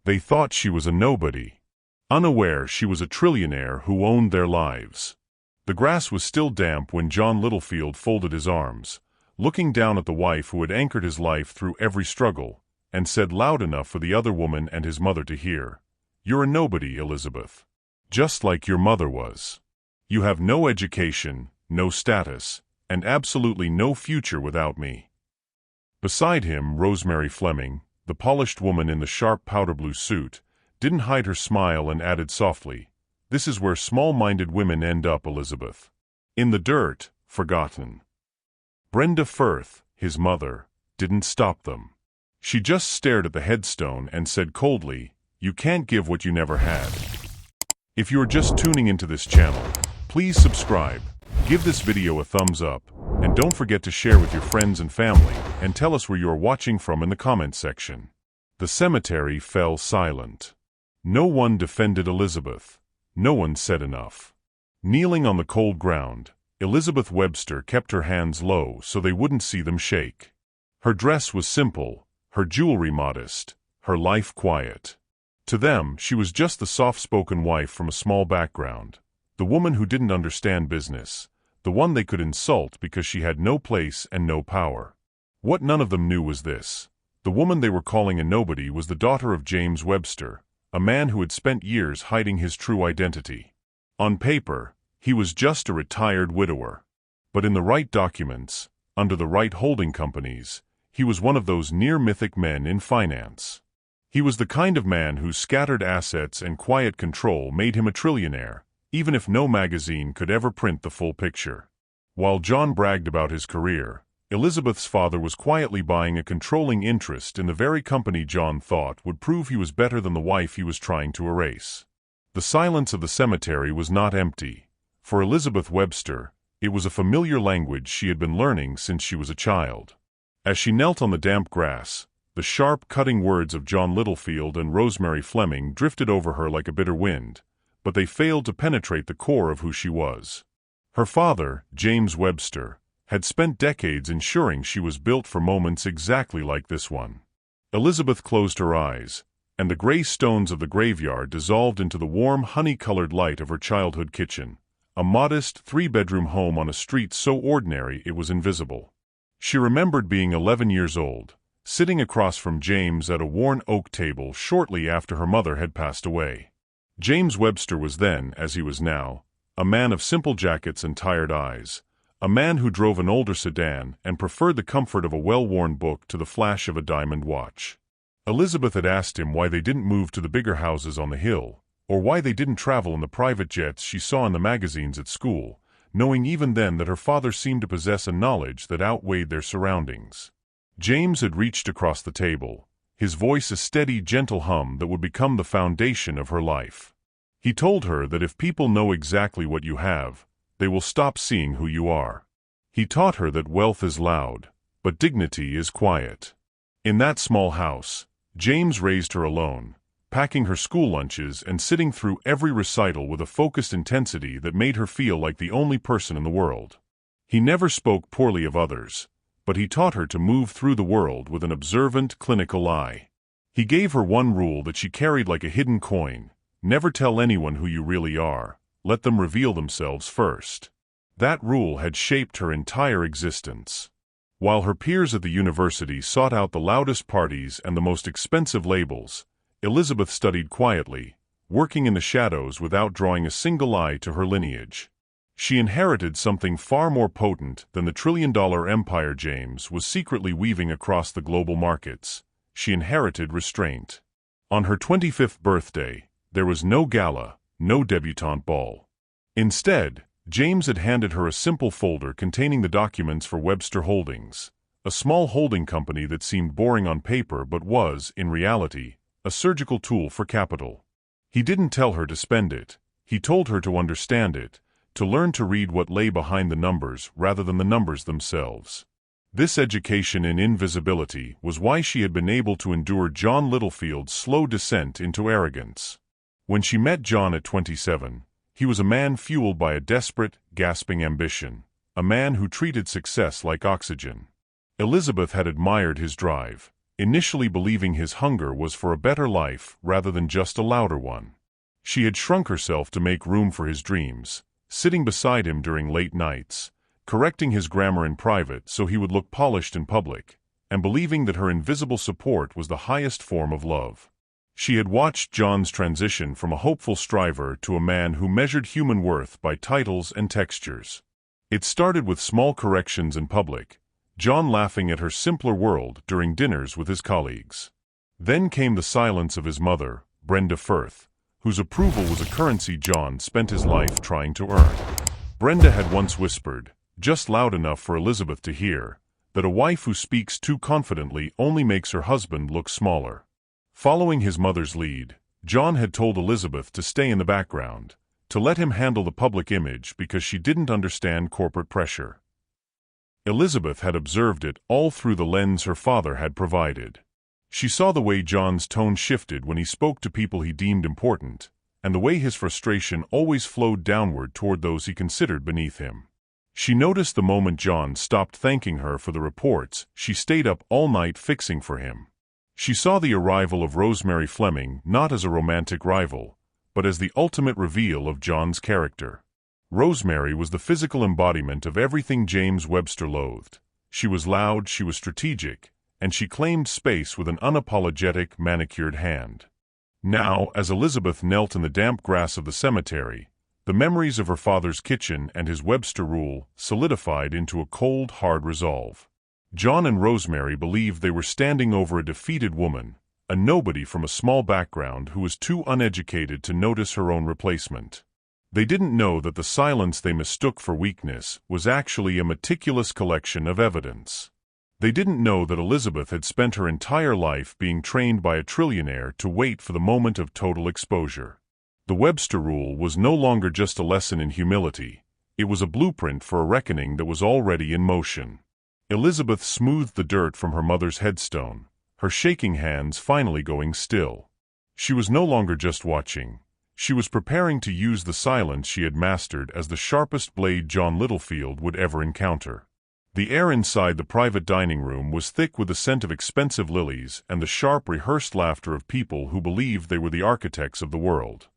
They thought she was a nobody, unaware she was a trillionaire who owned their lives. The grass was still damp when John Littlefield folded his arms, looking down at the wife who had anchored his life through every struggle, and said loud enough for the other woman and his mother to hear, "You're a nobody, Elizabeth. Just like your mother was. You have no education, no status, and absolutely no future without me." Beside him, Rosemary Fleming, the polished woman in the sharp powder blue suit, didn't hide her smile and added softly, "This is where small-minded women end up, Elizabeth. In the dirt, forgotten." Brenda Firth, his mother, didn't stop them. She just stared at the headstone and said coldly, "You can't give what you never had." If you are just tuning into this channel, please subscribe, give this video a thumbs up, and don't forget to share with your friends and family, and tell us where you are watching from in the comments section. The cemetery fell silent. No one defended Elizabeth. No one said enough. Kneeling on the cold ground, Elizabeth Webster kept her hands low so they wouldn't see them shake. Her dress was simple, her jewelry modest, her life quiet. To them, she was just the soft-spoken wife from a small background, the woman who didn't understand business, the one they could insult because she had no place and no power. What none of them knew was this: the woman they were calling a nobody was the daughter of James Webster, a man who had spent years hiding his true identity. On paper, he was just a retired widower. But in the right documents, under the right holding companies, he was one of those near-mythic men in finance. He was the kind of man whose scattered assets and quiet control made him a trillionaire, even if no magazine could ever print the full picture. While John bragged about his career, Elizabeth's father was quietly buying a controlling interest in the very company John thought would prove he was better than the wife he was trying to erase. The silence of the cemetery was not empty. For Elizabeth Webster, it was a familiar language she had been learning since she was a child. As she knelt on the damp grass, the sharp, cutting words of John Littlefield and Rosemary Fleming drifted over her like a bitter wind, but they failed to penetrate the core of who she was. Her father, James Webster, had spent decades ensuring she was built for moments exactly like this one. Elizabeth closed her eyes, and the gray stones of the graveyard dissolved into the warm, honey-colored light of her childhood kitchen, a modest, three-bedroom home on a street so ordinary it was invisible. She remembered being 11 years old, sitting across from James at a worn oak table shortly after her mother had passed away. James Webster was then, as he was now, a man of simple jackets and tired eyes, a man who drove an older sedan and preferred the comfort of a well-worn book to the flash of a diamond watch. Elizabeth had asked him why they didn't move to the bigger houses on the hill, or why they didn't travel in the private jets she saw in the magazines at school, knowing even then that her father seemed to possess a knowledge that outweighed their surroundings. James had reached across the table, his voice a steady, gentle hum that would become the foundation of her life. He told her that if people know exactly what you have, they will stop seeing who you are. He taught her that wealth is loud, but dignity is quiet. In that small house, James raised her alone, packing her school lunches and sitting through every recital with a focused intensity that made her feel like the only person in the world. He never spoke poorly of others, but he taught her to move through the world with an observant, clinical eye. He gave her one rule that she carried like a hidden coin: never tell anyone who you really are, let them reveal themselves first. That rule had shaped her entire existence. While her peers at the university sought out the loudest parties and the most expensive labels, Elizabeth studied quietly, working in the shadows without drawing a single eye to her lineage. She inherited something far more potent than the trillion-dollar empire James was secretly weaving across the global markets. She inherited restraint. On her 25th birthday, there was no gala, no debutante ball. Instead, James had handed her a simple folder containing the documents for Webster Holdings, a small holding company that seemed boring on paper but was, in reality, a surgical tool for capital. He didn't tell her to spend it. He told her to understand it, to learn to read what lay behind the numbers rather than the numbers themselves. This education in invisibility was why she had been able to endure John Littlefield's slow descent into arrogance. When she met John at 27, he was a man fueled by a desperate, gasping ambition, a man who treated success like oxygen. Elizabeth had admired his drive, initially believing his hunger was for a better life rather than just a louder one. She had shrunk herself to make room for his dreams, sitting beside him during late nights, correcting his grammar in private so he would look polished in public, and believing that her invisible support was the highest form of love. She had watched John's transition from a hopeful striver to a man who measured human worth by titles and textures. It started with small corrections in public, John laughing at her simpler world during dinners with his colleagues. Then came the silence of his mother, Brenda Firth, whose approval was a currency John spent his life trying to earn. Brenda had once whispered, just loud enough for Elizabeth to hear, that a wife who speaks too confidently only makes her husband look smaller. Following his mother's lead, John had told Elizabeth to stay in the background, to let him handle the public image because she didn't understand corporate pressure. Elizabeth had observed it all through the lens her father had provided. She saw the way John's tone shifted when he spoke to people he deemed important, and the way his frustration always flowed downward toward those he considered beneath him. She noticed the moment John stopped thanking her for the reports she stayed up all night fixing for him. She saw the arrival of Rosemary Fleming not as a romantic rival, but as the ultimate reveal of John's character. Rosemary was the physical embodiment of everything James Webster loathed. She was loud, she was strategic, and she claimed space with an unapologetic, manicured hand. Now, as Elizabeth knelt in the damp grass of the cemetery, the memories of her father's kitchen and his Webster rule solidified into a cold, hard resolve. John and Rosemary believed they were standing over a defeated woman, a nobody from a small background who was too uneducated to notice her own replacement. They didn't know that the silence they mistook for weakness was actually a meticulous collection of evidence. They didn't know that Elizabeth had spent her entire life being trained by a trillionaire to wait for the moment of total exposure. The Webster rule was no longer just a lesson in humility, it was a blueprint for a reckoning that was already in motion. Elizabeth smoothed the dirt from her mother's headstone, her shaking hands finally going still. She was no longer just watching. She was preparing to use the silence she had mastered as the sharpest blade John Littlefield would ever encounter. The air inside the private dining room was thick with the scent of expensive lilies and the sharp, rehearsed laughter of people who believed they were the architects of the world.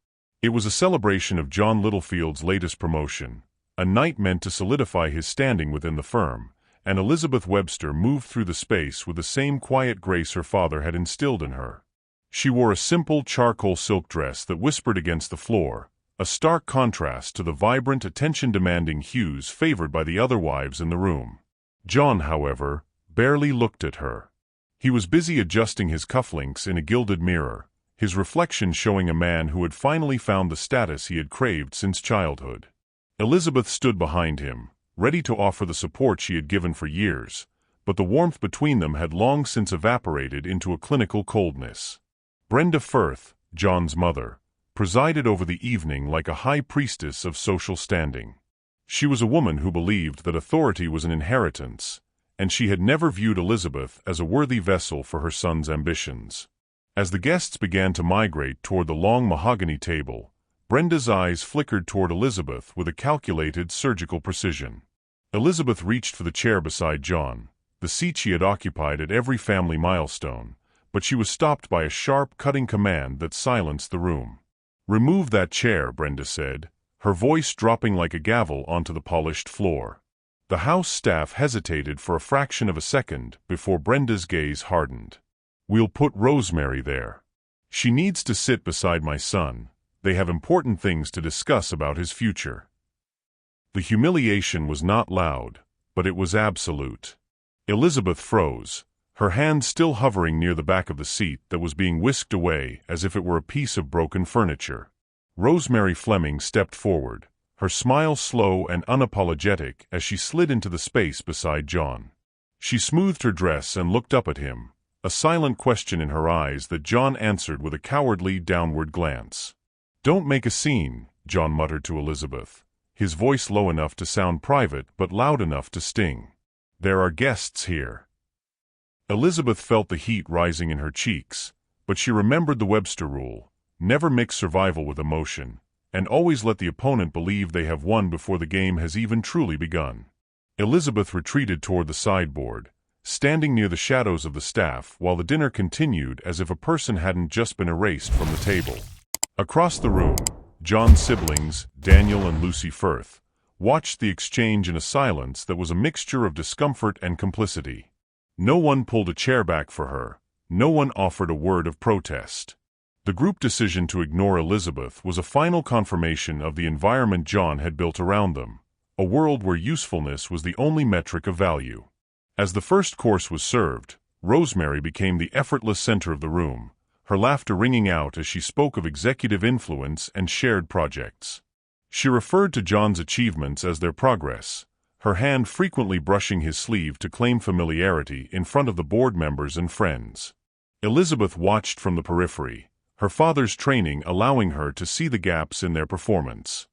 It was a celebration of John Littlefield's latest promotion, a night meant to solidify his standing within the firm, and Elizabeth Webster moved through the space with the same quiet grace her father had instilled in her. She wore a simple charcoal silk dress that whispered against the floor, a stark contrast to the vibrant, attention-demanding hues favored by the other wives in the room. John, however, barely looked at her. He was busy adjusting his cufflinks in a gilded mirror, his reflection showing a man who had finally found the status he had craved since childhood. Elizabeth stood behind him, ready to offer the support she had given for years, but the warmth between them had long since evaporated into a clinical coldness. Brenda Firth, John's mother, presided over the evening like a high priestess of social standing. She was a woman who believed that authority was an inheritance, and she had never viewed Elizabeth as a worthy vessel for her son's ambitions. As the guests began to migrate toward the long mahogany table, Brenda's eyes flickered toward Elizabeth with a calculated, surgical precision. Elizabeth reached for the chair beside John, the seat she had occupied at every family milestone, but she was stopped by a sharp, cutting command that silenced the room. "Remove that chair," Brenda said, her voice dropping like a gavel onto the polished floor. The house staff hesitated for a fraction of a second before Brenda's gaze hardened. "We'll put Rosemary there. She needs to sit beside my son. They have important things to discuss about his future." The humiliation was not loud, but it was absolute. Elizabeth froze, her hand still hovering near the back of the seat that was being whisked away as if it were a piece of broken furniture. Rosemary Fleming stepped forward, her smile slow and unapologetic as she slid into the space beside John. She smoothed her dress and looked up at him, a silent question in her eyes that John answered with a cowardly downward glance. "Don't make a scene," John muttered to Elizabeth, his voice low enough to sound private but loud enough to sting. "There are guests here." Elizabeth felt the heat rising in her cheeks, but she remembered the Webster rule: never mix survival with emotion, and always let the opponent believe they have won before the game has even truly begun. Elizabeth retreated toward the sideboard, standing near the shadows of the staff while the dinner continued as if a person hadn't just been erased from the table. Across the room, John's siblings, Daniel and Lucy Firth, watched the exchange in a silence that was a mixture of discomfort and complicity. No one pulled a chair back for her. No one offered a word of protest. The group decision to ignore Elizabeth was a final confirmation of the environment John had built around them, a world where usefulness was the only metric of value. As the first course was served, Rosemary became the effortless center of the room, her laughter ringing out as she spoke of executive influence and shared projects. She referred to John's achievements as their progress, her hand frequently brushing his sleeve to claim familiarity in front of the board members and friends. Elizabeth watched from the periphery, her father's training allowing her to see the gaps in their performance.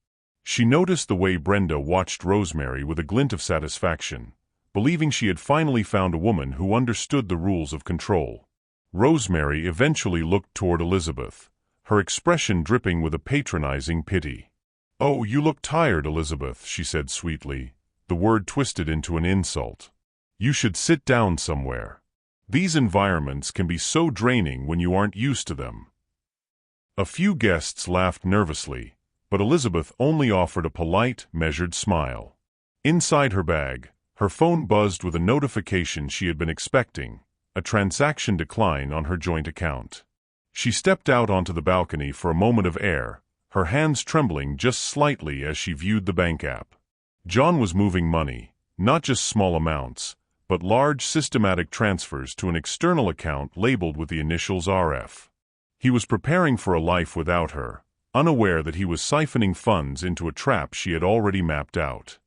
She noticed the way Brenda watched Rosemary with a glint of satisfaction, believing she had finally found a woman who understood the rules of control. Rosemary eventually looked toward Elizabeth, her expression dripping with a patronizing pity. "Oh, you look tired, Elizabeth," she said sweetly, the word twisted into an insult. "You should sit down somewhere. These environments can be so draining when you aren't used to them." A few guests laughed nervously, but Elizabeth only offered a polite, measured smile. Inside her bag, her phone buzzed with a notification she had been expecting, a transaction decline on her joint account. She stepped out onto the balcony for a moment of air, her hands trembling just slightly as she viewed the bank app. John was moving money, not just small amounts, but large systematic transfers to an external account labeled with the initials RF. He was preparing for a life without her, unaware that he was siphoning funds into a trap she had already mapped out.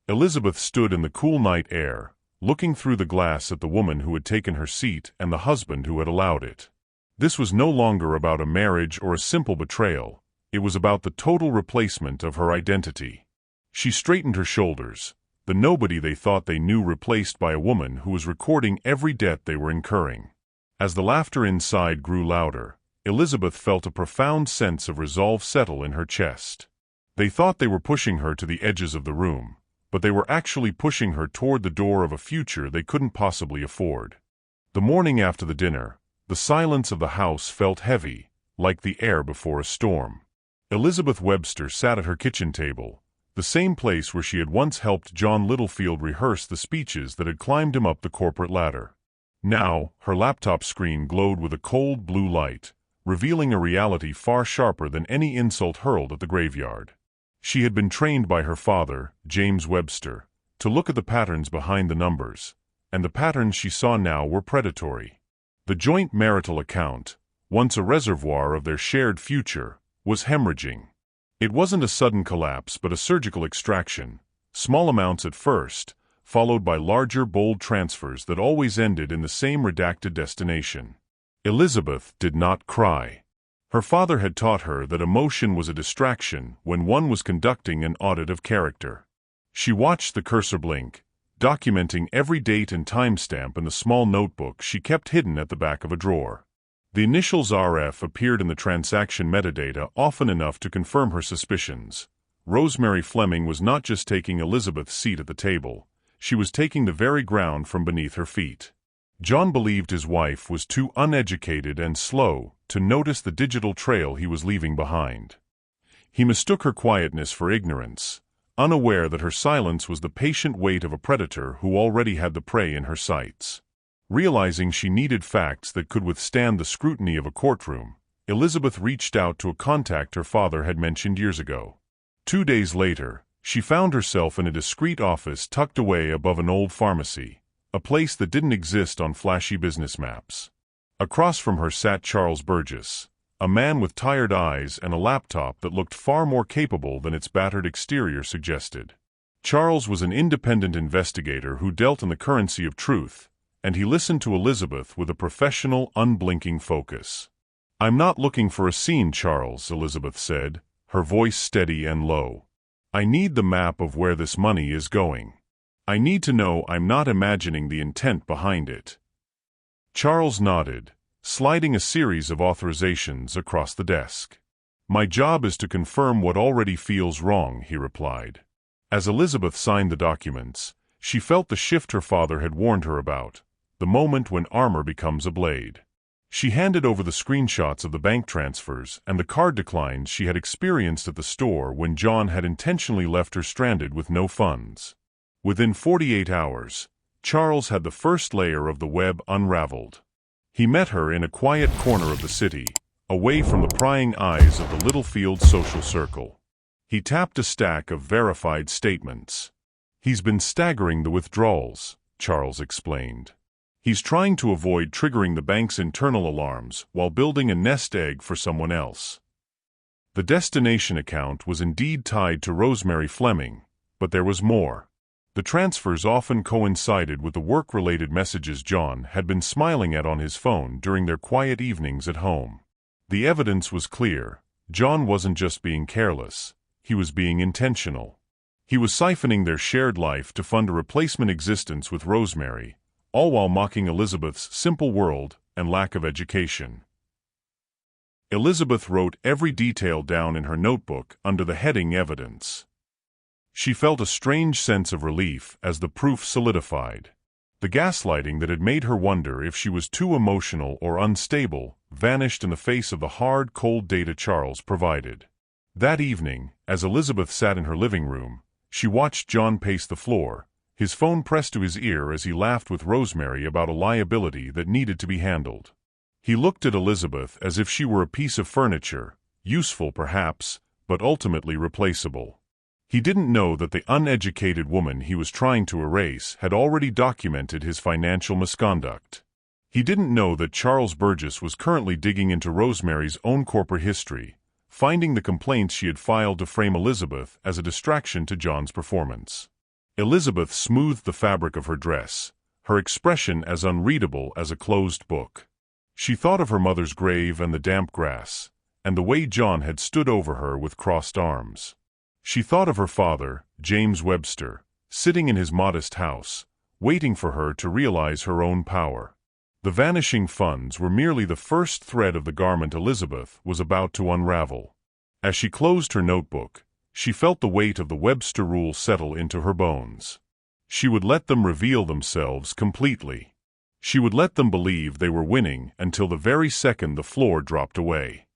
Elizabeth stood in the cool night air, looking through the glass at the woman who had taken her seat and the husband who had allowed it. This was no longer about a marriage or a simple betrayal. It was about the total replacement of her identity. She straightened her shoulders, the nobody they thought they knew replaced by a woman who was recording every debt they were incurring. As the laughter inside grew louder, Elizabeth felt a profound sense of resolve settle in her chest. They thought they were pushing her to the edges of the room, but they were actually pushing her toward the door of a future they couldn't possibly afford. The morning after the dinner, the silence of the house felt heavy, like the air before a storm. Elizabeth Webster sat at her kitchen table, the same place where she had once helped John Littlefield rehearse the speeches that had climbed him up the corporate ladder. Now, her laptop screen glowed with a cold blue light, revealing a reality far sharper than any insult hurled at the graveyard. She had been trained by her father, James Webster, to look at the patterns behind the numbers, and the patterns she saw now were predatory. The joint marital account, once a reservoir of their shared future, was hemorrhaging. It wasn't a sudden collapse but a surgical extraction, small amounts at first, followed by larger, bold transfers that always ended in the same redacted destination. Elizabeth did not cry. Her father had taught her that emotion was a distraction when one was conducting an audit of character. She watched the cursor blink, documenting every date and timestamp in the small notebook she kept hidden at the back of a drawer. The initials RF appeared in the transaction metadata often enough to confirm her suspicions. Rosemary Fleming was not just taking Elizabeth's seat at the table, she was taking the very ground from beneath her feet. John believed his wife was too uneducated and slow to notice the digital trail he was leaving behind. He mistook her quietness for ignorance, unaware that her silence was the patient wait of a predator who already had the prey in her sights. Realizing she needed facts that could withstand the scrutiny of a courtroom, Elizabeth reached out to a contact her father had mentioned years ago. 2 days later, she found herself in a discreet office tucked away above an old pharmacy, a place that didn't exist on flashy business maps. Across from her sat Charles Burgess, a man with tired eyes and a laptop that looked far more capable than its battered exterior suggested. Charles was an independent investigator who dealt in the currency of truth, and he listened to Elizabeth with a professional, unblinking focus. "I'm not looking for a scene, Charles," Elizabeth said, her voice steady and low. "I need the map of where this money is going. I need to know I'm not imagining the intent behind it." Charles nodded, sliding a series of authorizations across the desk. "My job is to confirm what already feels wrong," he replied. As Elizabeth signed the documents, she felt the shift her father had warned her about, the moment when armor becomes a blade. She handed over the screenshots of the bank transfers and the card declines she had experienced at the store when John had intentionally left her stranded with no funds. Within 48 hours, Charles had the first layer of the web unraveled. He met her in a quiet corner of the city, away from the prying eyes of the Littlefield social circle. He tapped a stack of verified statements. "He's been staggering the withdrawals," Charles explained. "He's trying to avoid triggering the bank's internal alarms while building a nest egg for someone else." The destination account was indeed tied to Rosemary Fleming, but there was more. The transfers often coincided with the work-related messages John had been smiling at on his phone during their quiet evenings at home. The evidence was clear. John wasn't just being careless, he was being intentional. He was siphoning their shared life to fund a replacement existence with Rosemary, all while mocking Elizabeth's simple world and lack of education. Elizabeth wrote every detail down in her notebook under the heading Evidence. She felt a strange sense of relief as the proof solidified. The gaslighting that had made her wonder if she was too emotional or unstable vanished in the face of the hard, cold data Charles provided. That evening, as Elizabeth sat in her living room, she watched John pace the floor, his phone pressed to his ear as he laughed with Rosemary about a liability that needed to be handled. He looked at Elizabeth as if she were a piece of furniture, useful perhaps, but ultimately replaceable. He didn't know that the uneducated woman he was trying to erase had already documented his financial misconduct. He didn't know that Charles Burgess was currently digging into Rosemary's own corporate history, finding the complaints she had filed to frame Elizabeth as a distraction to John's performance. Elizabeth smoothed the fabric of her dress, her expression as unreadable as a closed book. She thought of her mother's grave and the damp grass, and the way John had stood over her with crossed arms. She thought of her father, James Webster, sitting in his modest house, waiting for her to realize her own power. The vanishing funds were merely the first thread of the garment Elizabeth was about to unravel. As she closed her notebook, she felt the weight of the Webster rule settle into her bones. She would let them reveal themselves completely. She would let them believe they were winning until the very second the floor dropped away.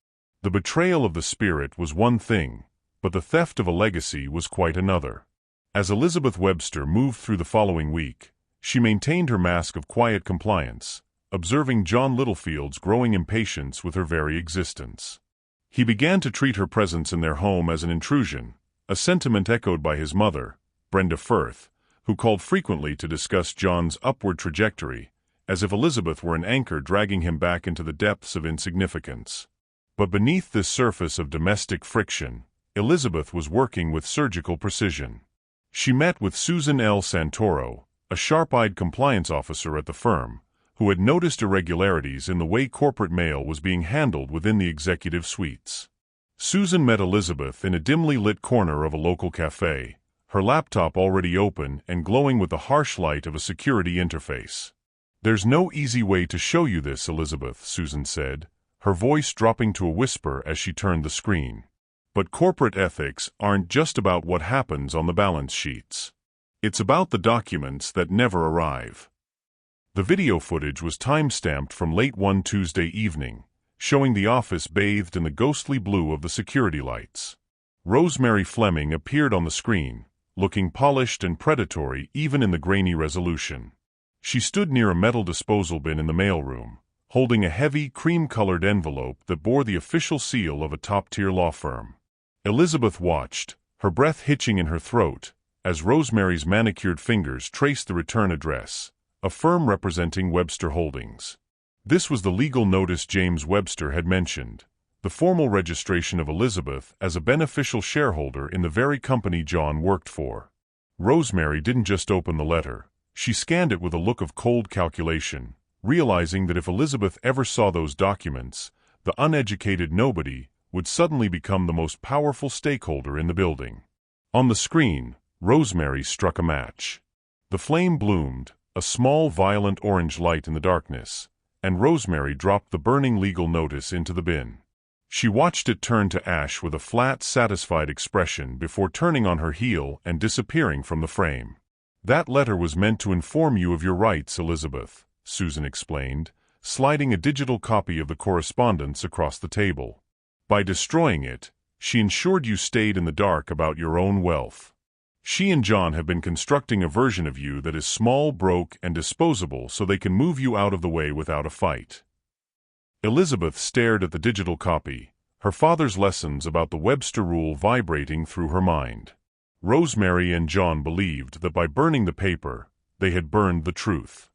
The betrayal of the spirit was one thing, but the theft of a legacy was quite another. As Elizabeth Webster moved through the following week, she maintained her mask of quiet compliance, observing John Littlefield's growing impatience with her very existence. He began to treat her presence in their home as an intrusion, a sentiment echoed by his mother, Brenda Firth, who called frequently to discuss John's upward trajectory, as if Elizabeth were an anchor dragging him back into the depths of insignificance. But beneath this surface of domestic friction, Elizabeth was working with surgical precision. She met with Susan L. Santoro, a sharp-eyed compliance officer at the firm, who had noticed irregularities in the way corporate mail was being handled within the executive suites. Susan met Elizabeth in a dimly lit corner of a local cafe, her laptop already open and glowing with the harsh light of a security interface. "There's no easy way to show you this, Elizabeth," Susan said, her voice dropping to a whisper as she turned the screen. "But corporate ethics aren't just about what happens on the balance sheets. It's about the documents that never arrive." The video footage was time-stamped from late one Tuesday evening, showing the office bathed in the ghostly blue of the security lights. Rosemary Fleming appeared on the screen, looking polished and predatory even in the grainy resolution. She stood near a metal disposal bin in the mailroom, holding a heavy, cream-colored envelope that bore the official seal of a top-tier law firm. Elizabeth watched, her breath hitching in her throat, as Rosemary's manicured fingers traced the return address, a firm representing Webster Holdings. This was the legal notice James Webster had mentioned, the formal registration of Elizabeth as a beneficial shareholder in the very company John worked for. Rosemary didn't just open the letter. She scanned it with a look of cold calculation, realizing that if Elizabeth ever saw those documents, the uneducated nobody would suddenly become the most powerful stakeholder in the building. On the screen, Rosemary struck a match. The flame bloomed, a small violent orange light in the darkness, and Rosemary dropped the burning legal notice into the bin. She watched it turn to ash with a flat, satisfied expression before turning on her heel and disappearing from the frame. "That letter was meant to inform you of your rights, Elizabeth," Susan explained, sliding a digital copy of the correspondence across the table. By destroying it, she ensured you stayed in the dark about your own wealth. She and John have been constructing a version of you that is small, broke, and disposable so they can move you out of the way without a fight. Elizabeth stared at the digital copy, her father's lessons about the Webster rule vibrating through her mind. Rosemary and John believed that by burning the paper, they had burned the truth.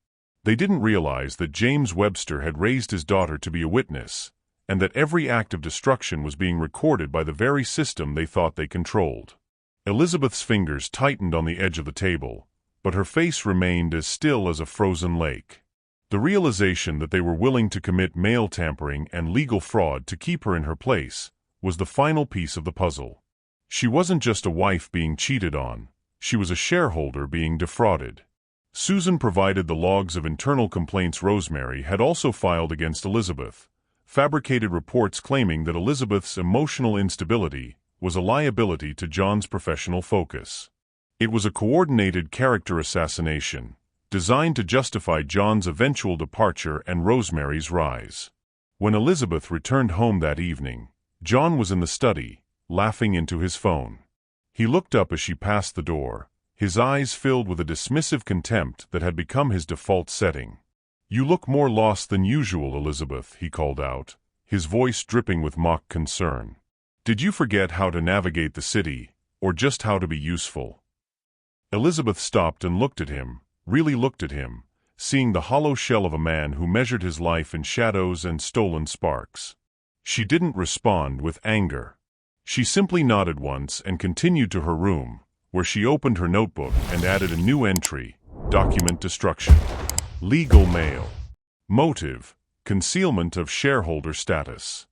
They didn't realize that James Webster had raised his daughter to be a witness, and that every act of destruction was being recorded by the very system they thought they controlled. Elizabeth's fingers tightened on the edge of the table, but her face remained as still as a frozen lake. The realization that they were willing to commit mail tampering and legal fraud to keep her in her place was the final piece of the puzzle. She wasn't just a wife being cheated on, she was a shareholder being defrauded. Susan provided the logs of internal complaints Rosemary had also filed against Elizabeth, fabricated reports claiming that Elizabeth's emotional instability was a liability to John's professional focus. It was a coordinated character assassination, designed to justify John's eventual departure and Rosemary's rise. When Elizabeth returned home that evening, John was in the study, laughing into his phone. He looked up as she passed the door, his eyes filled with a dismissive contempt that had become his default setting. "You look more lost than usual, Elizabeth," he called out, his voice dripping with mock concern. "Did you forget how to navigate the city, or just how to be useful?" Elizabeth stopped and looked at him, really looked at him, seeing the hollow shell of a man who measured his life in shadows and stolen sparks. She didn't respond with anger. She simply nodded once and continued to her room, where she opened her notebook and added a new entry: document destruction. Legal mail. Motive: concealment of shareholder status.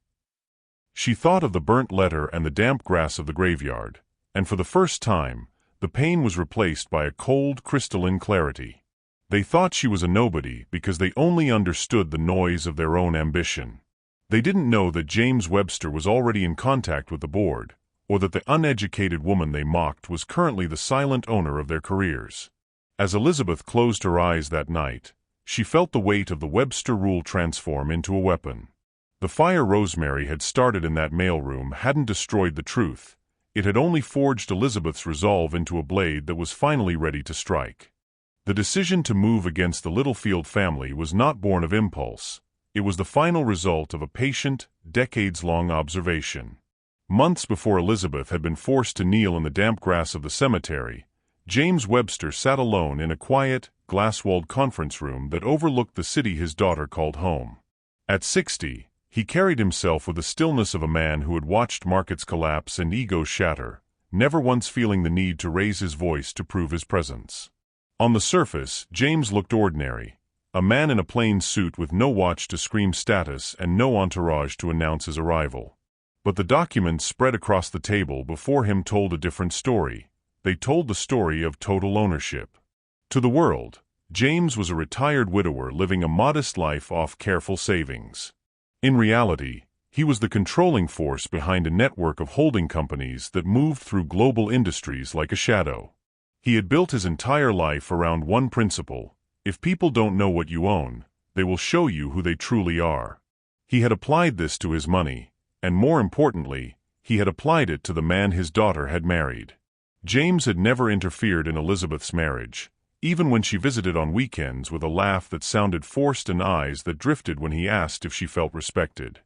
She thought of the burnt letter and the damp grass of the graveyard, and for the first time, the pain was replaced by a cold, crystalline clarity. They thought she was a nobody because they only understood the noise of their own ambition. They didn't know that James Webster was already in contact with the board, or that the uneducated woman they mocked was currently the silent owner of their careers. As Elizabeth closed her eyes that night, she felt the weight of the Webster rule transform into a weapon. The fire Rosemary had started in that mailroom hadn't destroyed the truth. It had only forged Elizabeth's resolve into a blade that was finally ready to strike. The decision to move against the Littlefield family was not born of impulse. It was the final result of a patient, decades-long observation. Months before Elizabeth had been forced to kneel in the damp grass of the cemetery, James Webster sat alone in a quiet, glass-walled conference room that overlooked the city his daughter called home. At 60, he carried himself with the stillness of a man who had watched markets collapse and egos shatter, never once feeling the need to raise his voice to prove his presence. On the surface, James looked ordinary, a man in a plain suit with no watch to scream status and no entourage to announce his arrival. But the documents spread across the table before him told a different story. They told the story of total ownership. To the world, James was a retired widower living a modest life off careful savings. In reality, he was the controlling force behind a network of holding companies that moved through global industries like a shadow. He had built his entire life around one principle: if people don't know what you own, they will show you who they truly are. He had applied this to his money, and more importantly, he had applied it to the man his daughter had married. James had never interfered in Elizabeth's marriage, even when she visited on weekends with a laugh that sounded forced and eyes that drifted when he asked if she felt respected.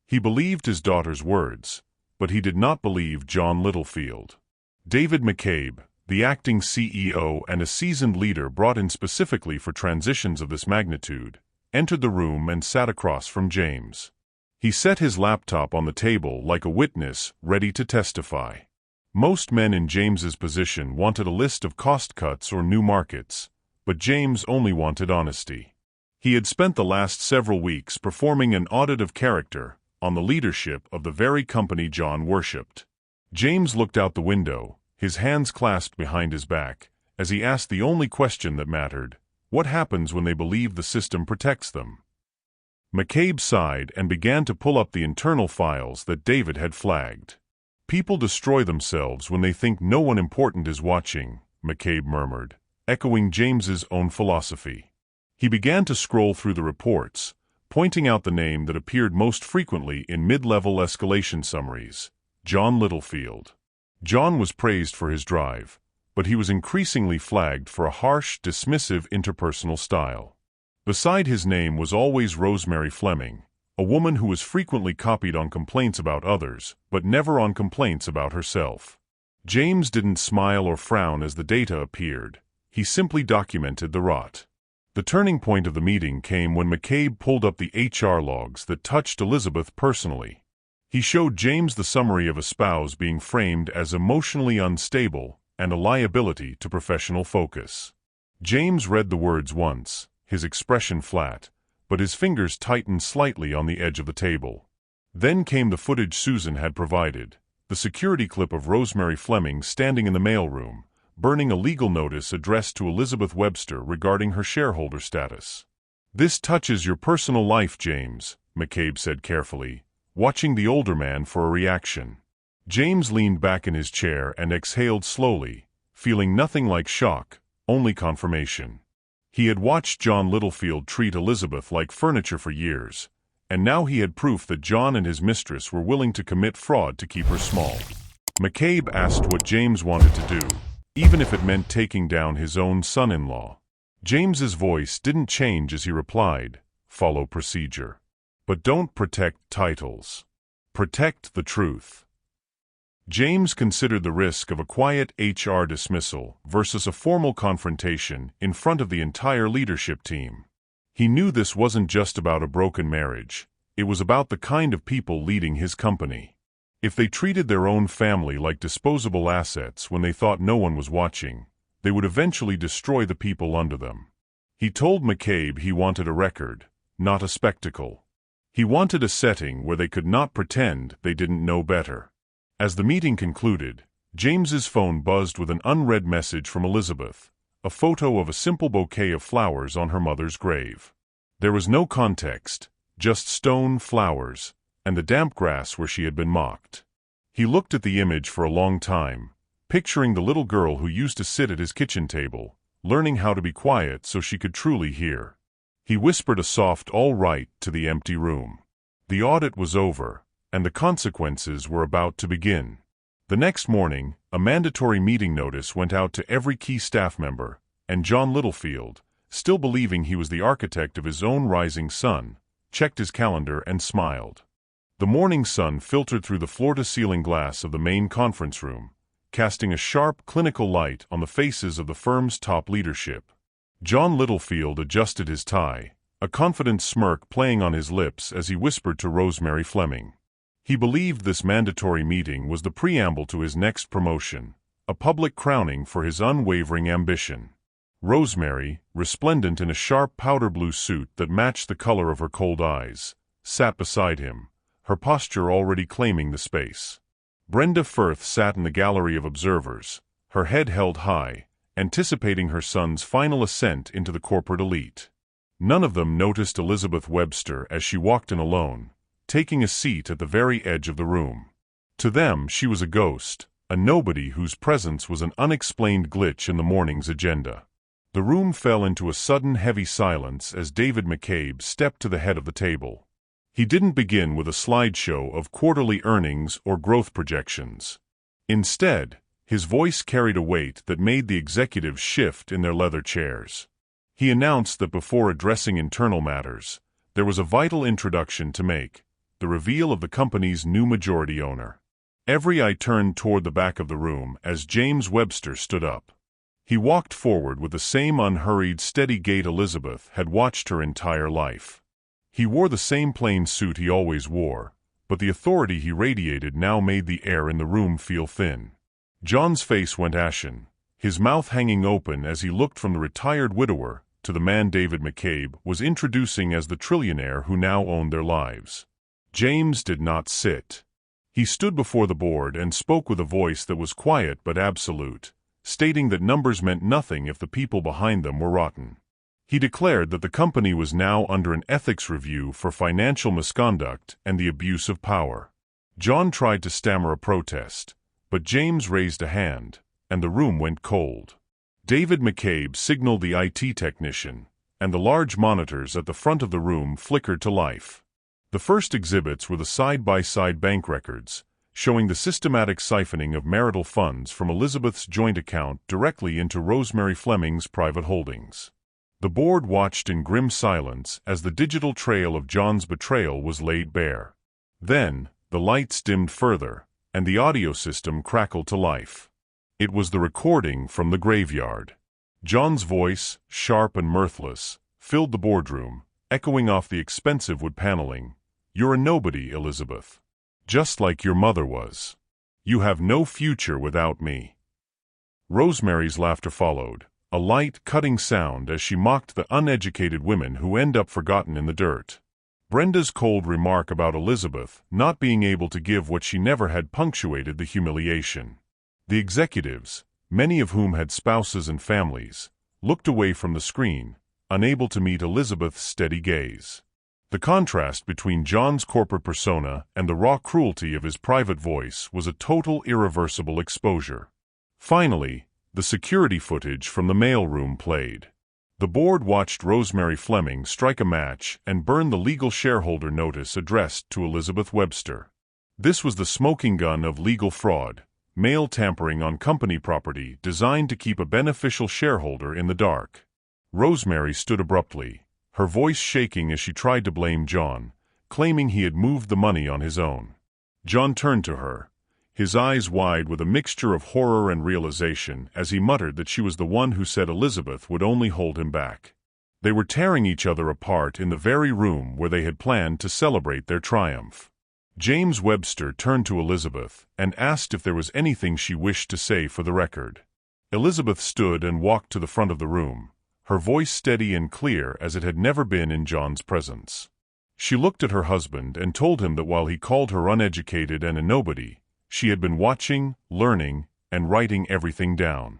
He believed his daughter's words, but he did not believe John Littlefield. David McCabe, the acting CEO and a seasoned leader brought in specifically for transitions of this magnitude, entered the room and sat across from James. He set his laptop on the table like a witness ready to testify. Most men in James's position wanted a list of cost cuts or new markets, but James only wanted honesty. He had spent the last several weeks performing an audit of character on the leadership of the very company John worshipped. James looked out the window, his hands clasped behind his back, as he asked the only question that mattered: what happens when they believe the system protects them? McCabe sighed and began to pull up the internal files that David had flagged. "People destroy themselves when they think no one important is watching," McCabe murmured, echoing James's own philosophy. He began to scroll through the reports, pointing out the name that appeared most frequently in mid-level escalation summaries: John Littlefield. John was praised for his drive, but he was increasingly flagged for a harsh, dismissive interpersonal style. Beside his name was always Rosemary Fleming, a woman who was frequently copied on complaints about others, but never on complaints about herself. James didn't smile or frown as the data appeared. He simply documented the rot. The turning point of the meeting came when McCabe pulled up the HR logs that touched Elizabeth personally. He showed James the summary of a spouse being framed as emotionally unstable and a liability to professional focus. James read the words once, his expression flat, but his fingers tightened slightly on the edge of the table. Then came the footage Susan had provided, the security clip of Rosemary Fleming standing in the mailroom, burning a legal notice addressed to Elizabeth Webster regarding her shareholder status. "This touches your personal life, James," McCabe said carefully, watching the older man for a reaction. James leaned back in his chair and exhaled slowly, feeling nothing like shock, only confirmation. He had watched John Littlefield treat Elizabeth like furniture for years, and now he had proof that John and his mistress were willing to commit fraud to keep her small. McCabe asked what James wanted to do, even if it meant taking down his own son-in-law. James's voice didn't change as he replied, "Follow procedure. But don't protect titles. Protect the truth." James considered the risk of a quiet HR dismissal versus a formal confrontation in front of the entire leadership team. He knew this wasn't just about a broken marriage. It was about the kind of people leading his company. If they treated their own family like disposable assets when they thought no one was watching, they would eventually destroy the people under them. He told McCabe he wanted a record, not a spectacle. He wanted a setting where they could not pretend they didn't know better. As the meeting concluded, James's phone buzzed with an unread message from Elizabeth, a photo of a simple bouquet of flowers on her mother's grave. There was no context, just stone, flowers, and the damp grass where she had been mocked. He looked at the image for a long time, picturing the little girl who used to sit at his kitchen table, learning how to be quiet so she could truly hear. He whispered a soft "all right" to the empty room. The audit was over, and the consequences were about to begin. The next morning, a mandatory meeting notice went out to every key staff member, and John Littlefield, still believing he was the architect of his own rising sun, checked his calendar and smiled. The morning sun filtered through the floor-to-ceiling glass of the main conference room, casting a sharp, clinical light on the faces of the firm's top leadership. John Littlefield adjusted his tie, a confident smirk playing on his lips as he whispered to Rosemary Fleming. He believed this mandatory meeting was the preamble to his next promotion, a public crowning for his unwavering ambition. Rosemary, resplendent in a sharp powder-blue suit that matched the color of her cold eyes, sat beside him, her posture already claiming the space. Brenda Firth sat in the gallery of observers, her head held high, anticipating her son's final ascent into the corporate elite. None of them noticed Elizabeth Webster as she walked in alone, taking a seat at the very edge of the room. To them, she was a ghost, a nobody whose presence was an unexplained glitch in the morning's agenda. The room fell into a sudden heavy silence as David McCabe stepped to the head of the table. He didn't begin with a slideshow of quarterly earnings or growth projections. Instead, his voice carried a weight that made the executives shift in their leather chairs. He announced that before addressing internal matters, there was a vital introduction to make: the reveal of the company's new majority owner. Every eye turned toward the back of the room as James Webster stood up. He walked forward with the same unhurried, steady gait Elizabeth had watched her entire life. He wore the same plain suit he always wore, but the authority he radiated now made the air in the room feel thin. John's face went ashen, his mouth hanging open as he looked from the retired widower to the man David McCabe was introducing as the trillionaire who now owned their lives. James did not sit. He stood before the board and spoke with a voice that was quiet but absolute, stating that numbers meant nothing if the people behind them were rotten. He declared that the company was now under an ethics review for financial misconduct and the abuse of power. John tried to stammer a protest, but James raised a hand, and the room went cold. David McCabe signaled the IT technician, and the large monitors at the front of the room flickered to life. The first exhibits were the side-by-side bank records, showing the systematic siphoning of marital funds from Elizabeth's joint account directly into Rosemary Fleming's private holdings. The board watched in grim silence as the digital trail of John's betrayal was laid bare. Then, the lights dimmed further, and the audio system crackled to life. It was the recording from the graveyard. John's voice, sharp and mirthless, filled the boardroom, echoing off the expensive wood paneling. "You're a nobody, Elizabeth. Just like your mother was. You have no future without me." Rosemary's laughter followed, a light, cutting sound as she mocked the uneducated women who end up forgotten in the dirt. Brenda's cold remark about Elizabeth not being able to give what she never had punctuated the humiliation. The executives, many of whom had spouses and families, looked away from the screen, unable to meet Elizabeth's steady gaze. The contrast between John's corporate persona and the raw cruelty of his private voice was a total, irreversible exposure. Finally, the security footage from the mailroom played. The board watched Rosemary Fleming strike a match and burn the legal shareholder notice addressed to Elizabeth Webster. This was the smoking gun of legal fraud, mail tampering on company property designed to keep a beneficial shareholder in the dark. Rosemary stood abruptly, her voice shaking as she tried to blame John, claiming he had moved the money on his own. John turned to her, his eyes wide with a mixture of horror and realization as he muttered that she was the one who said Elizabeth would only hold him back. They were tearing each other apart in the very room where they had planned to celebrate their triumph. James Webster turned to Elizabeth and asked if there was anything she wished to say for the record. Elizabeth stood and walked to the front of the room, her voice steady and clear as it had never been in John's presence. She looked at her husband and told him that while he called her uneducated and a nobody, she had been watching, learning, and writing everything down.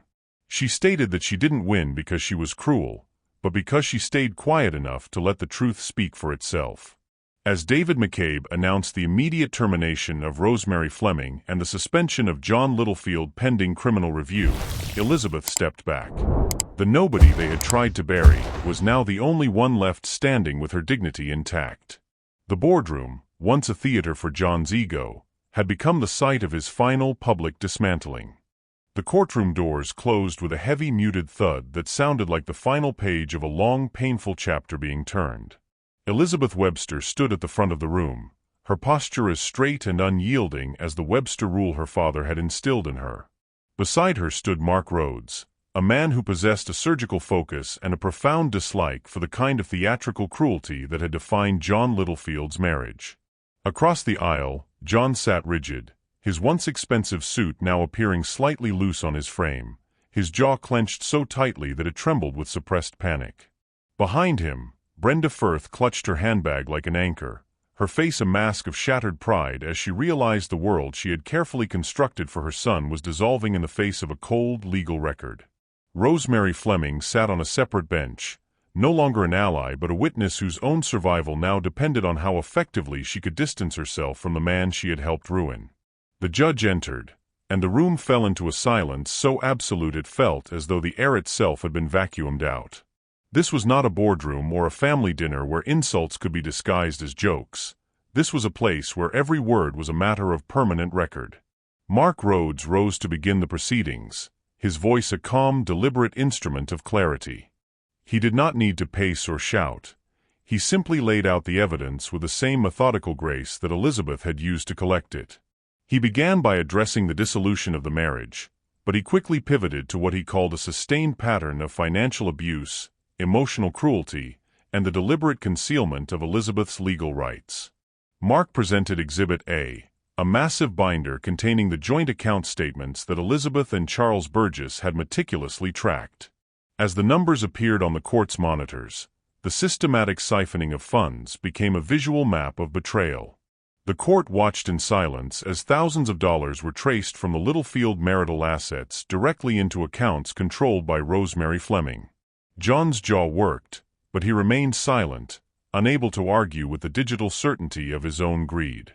She stated that she didn't win because she was cruel, but because she stayed quiet enough to let the truth speak for itself. As David McCabe announced the immediate termination of Rosemary Fleming and the suspension of John Littlefield pending criminal review, Elizabeth stepped back. The nobody they had tried to bury was now the only one left standing with her dignity intact. The boardroom, once a theater for John's ego, had become the site of his final public dismantling. The courtroom doors closed with a heavy muted thud that sounded like the final page of a long, painful chapter being turned. Elizabeth Webster stood at the front of the room, her posture as straight and unyielding as the Webster rule her father had instilled in her. Beside her stood Mark Rhodes, a man who possessed a surgical focus and a profound dislike for the kind of theatrical cruelty that had defined John Littlefield's marriage. Across the aisle, John sat rigid, his once expensive suit now appearing slightly loose on his frame, his jaw clenched so tightly that it trembled with suppressed panic. Behind him, Brenda Firth clutched her handbag like an anchor, her face a mask of shattered pride as she realized the world she had carefully constructed for her son was dissolving in the face of a cold legal record. Rosemary Fleming sat on a separate bench, no longer an ally but a witness whose own survival now depended on how effectively she could distance herself from the man she had helped ruin. The judge entered, and the room fell into a silence so absolute it felt as though the air itself had been vacuumed out. This was not a boardroom or a family dinner where insults could be disguised as jokes. This was a place where every word was a matter of permanent record. Mark Rhodes rose to begin the proceedings, his voice a calm, deliberate instrument of clarity. He did not need to pace or shout. He simply laid out the evidence with the same methodical grace that Elizabeth had used to collect it. He began by addressing the dissolution of the marriage, but he quickly pivoted to what he called a sustained pattern of financial abuse, emotional cruelty, and the deliberate concealment of Elizabeth's legal rights. Mark presented Exhibit A, a massive binder containing the joint account statements that Elizabeth and Charles Burgess had meticulously tracked. As the numbers appeared on the court's monitors, the systematic siphoning of funds became a visual map of betrayal. The court watched in silence as thousands of dollars were traced from the Littlefield marital assets directly into accounts controlled by Rosemary Fleming. John's jaw worked, but he remained silent, unable to argue with the digital certainty of his own greed.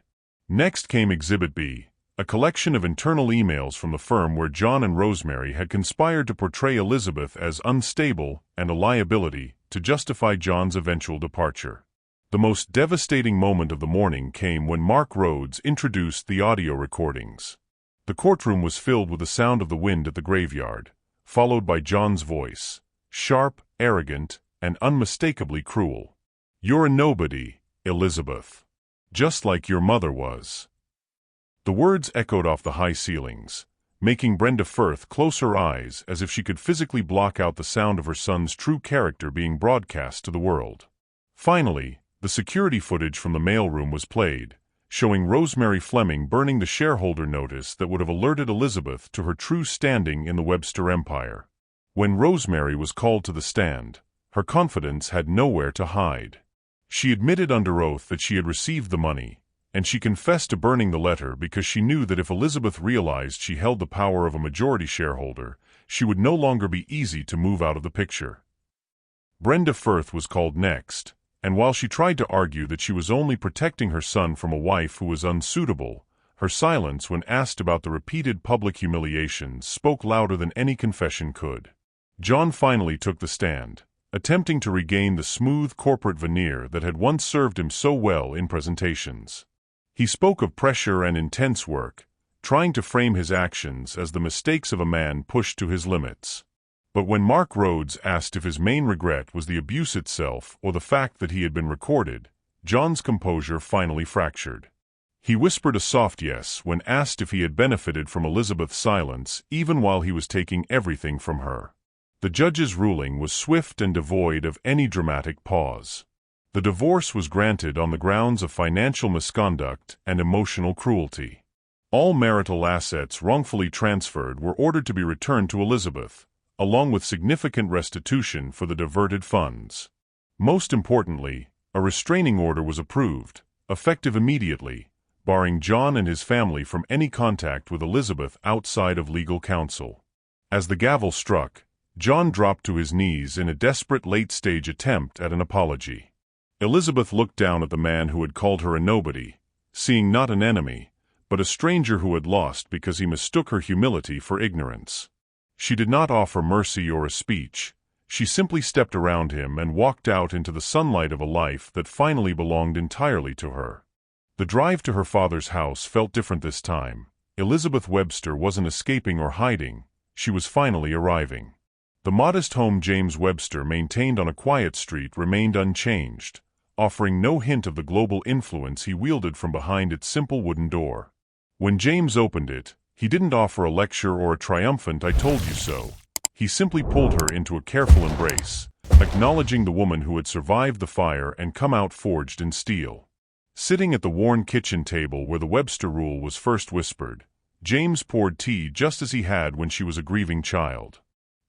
Next came Exhibit B, a collection of internal emails from the firm where John and Rosemary had conspired to portray Elizabeth as unstable and a liability to justify John's eventual departure. The most devastating moment of the morning came when Mark Rhodes introduced the audio recordings. The courtroom was filled with the sound of the wind at the graveyard, followed by John's voice, sharp, arrogant, and unmistakably cruel. "You're a nobody, Elizabeth. Just like your mother was." The words echoed off the high ceilings, making Brenda Firth close her eyes as if she could physically block out the sound of her son's true character being broadcast to the world. Finally, the security footage from the mailroom was played, showing Rosemary Fleming burning the shareholder notice that would have alerted Elizabeth to her true standing in the Webster empire. When Rosemary was called to the stand, her confidence had nowhere to hide. She admitted under oath that she had received the money, and she confessed to burning the letter because she knew that if Elizabeth realized she held the power of a majority shareholder, she would no longer be easy to move out of the picture. Brenda Firth was called next, and while she tried to argue that she was only protecting her son from a wife who was unsuitable, her silence when asked about the repeated public humiliations spoke louder than any confession could. John finally took the stand, attempting to regain the smooth corporate veneer that had once served him so well in presentations. He spoke of pressure and intense work, trying to frame his actions as the mistakes of a man pushed to his limits. But when Mark Rhodes asked if his main regret was the abuse itself or the fact that he had been recorded, John's composure finally fractured. He whispered a soft yes when asked if he had benefited from Elizabeth's silence even while he was taking everything from her. The judge's ruling was swift and devoid of any dramatic pause. The divorce was granted on the grounds of financial misconduct and emotional cruelty. All marital assets wrongfully transferred were ordered to be returned to Elizabeth, along with significant restitution for the diverted funds. Most importantly, a restraining order was approved, effective immediately, barring John and his family from any contact with Elizabeth outside of legal counsel. As the gavel struck, John dropped to his knees in a desperate late-stage attempt at an apology. Elizabeth looked down at the man who had called her a nobody, seeing not an enemy, but a stranger who had lost because he mistook her humility for ignorance. She did not offer mercy or a speech. She simply stepped around him and walked out into the sunlight of a life that finally belonged entirely to her. The drive to her father's house felt different this time. Elizabeth Webster wasn't escaping or hiding. She was finally arriving. The modest home James Webster maintained on a quiet street remained unchanged, offering no hint of the global influence he wielded from behind its simple wooden door. When James opened it, he didn't offer a lecture or a triumphant "I told you so." He simply pulled her into a careful embrace, acknowledging the woman who had survived the fire and come out forged in steel. Sitting at the worn kitchen table where the Webster rule was first whispered, James poured tea just as he had when she was a grieving child.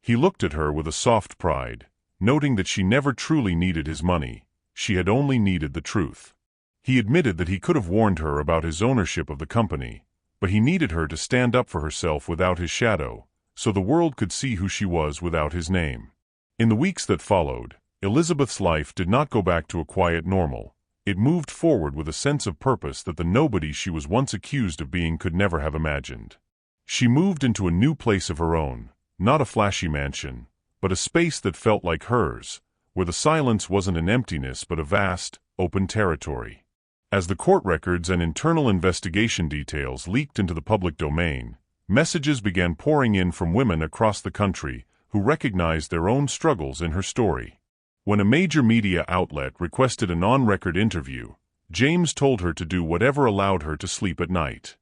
He looked at her with a soft pride, noting that she never truly needed his money. She had only needed the truth. He admitted that he could have warned her about his ownership of the company, but he needed her to stand up for herself without his shadow, so the world could see who she was without his name. In the weeks that followed, Elizabeth's life did not go back to a quiet normal. It moved forward with a sense of purpose that the nobody she was once accused of being could never have imagined. She moved into a new place of her own, not a flashy mansion, but a space that felt like hers, where the silence wasn't an emptiness but a vast, open territory. As the court records and internal investigation details leaked into the public domain, messages began pouring in from women across the country who recognized their own struggles in her story. When a major media outlet requested an on-record interview, James told her to do whatever allowed her to sleep at night.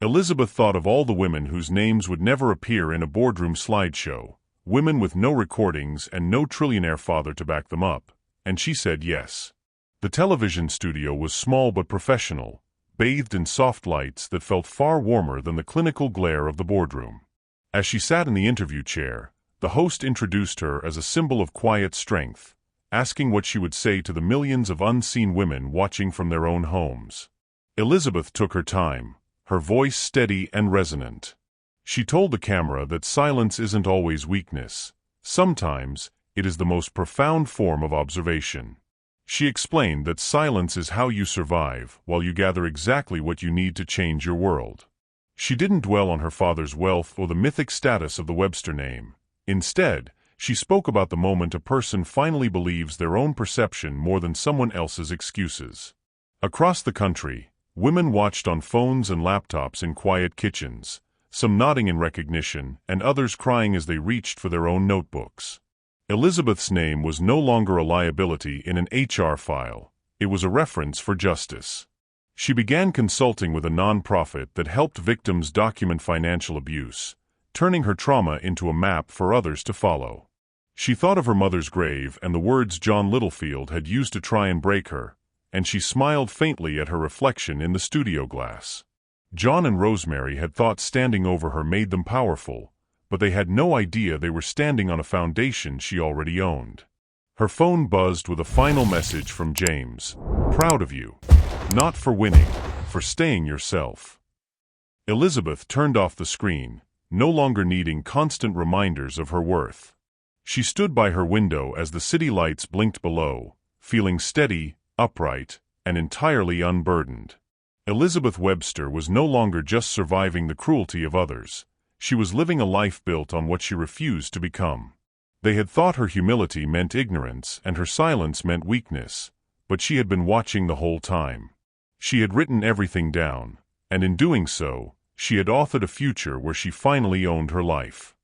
Elizabeth thought of all the women whose names would never appear in a boardroom slideshow, women with no recordings and no trillionaire father to back them up, and she said yes. The television studio was small but professional, bathed in soft lights that felt far warmer than the clinical glare of the boardroom. As she sat in the interview chair, the host introduced her as a symbol of quiet strength, asking what she would say to the millions of unseen women watching from their own homes. Elizabeth took her time, her voice steady and resonant. She told the camera that silence isn't always weakness. Sometimes, it is the most profound form of observation. She explained that silence is how you survive while you gather exactly what you need to change your world. She didn't dwell on her father's wealth or the mythic status of the Webster name. Instead, She spoke about the moment a person finally believes their own perception more than someone else's excuses. Across the country, women watched on phones and laptops in quiet kitchens, some nodding in recognition and others crying as they reached for their own notebooks. Elizabeth's name was no longer a liability in an HR file. It was a reference for justice. She began consulting with a nonprofit that helped victims document financial abuse, turning her trauma into a map for others to follow. She thought of her mother's grave and the words John Littlefield had used to try and break her, and she smiled faintly at her reflection in the studio glass. John and Rosemary had thought standing over her made them powerful, but they had no idea they were standing on a foundation she already owned. Her phone buzzed with a final message from James. "Proud of you. Not for winning, for staying yourself." Elizabeth turned off the screen, no longer needing constant reminders of her worth. She stood by her window as the city lights blinked below, feeling steady, upright, and entirely unburdened. Elizabeth Webster was no longer just surviving the cruelty of others. She was living a life built on what she refused to become. They had thought her humility meant ignorance and her silence meant weakness, but she had been watching the whole time. She had written everything down, and in doing so, she had authored a future where she finally owned her life.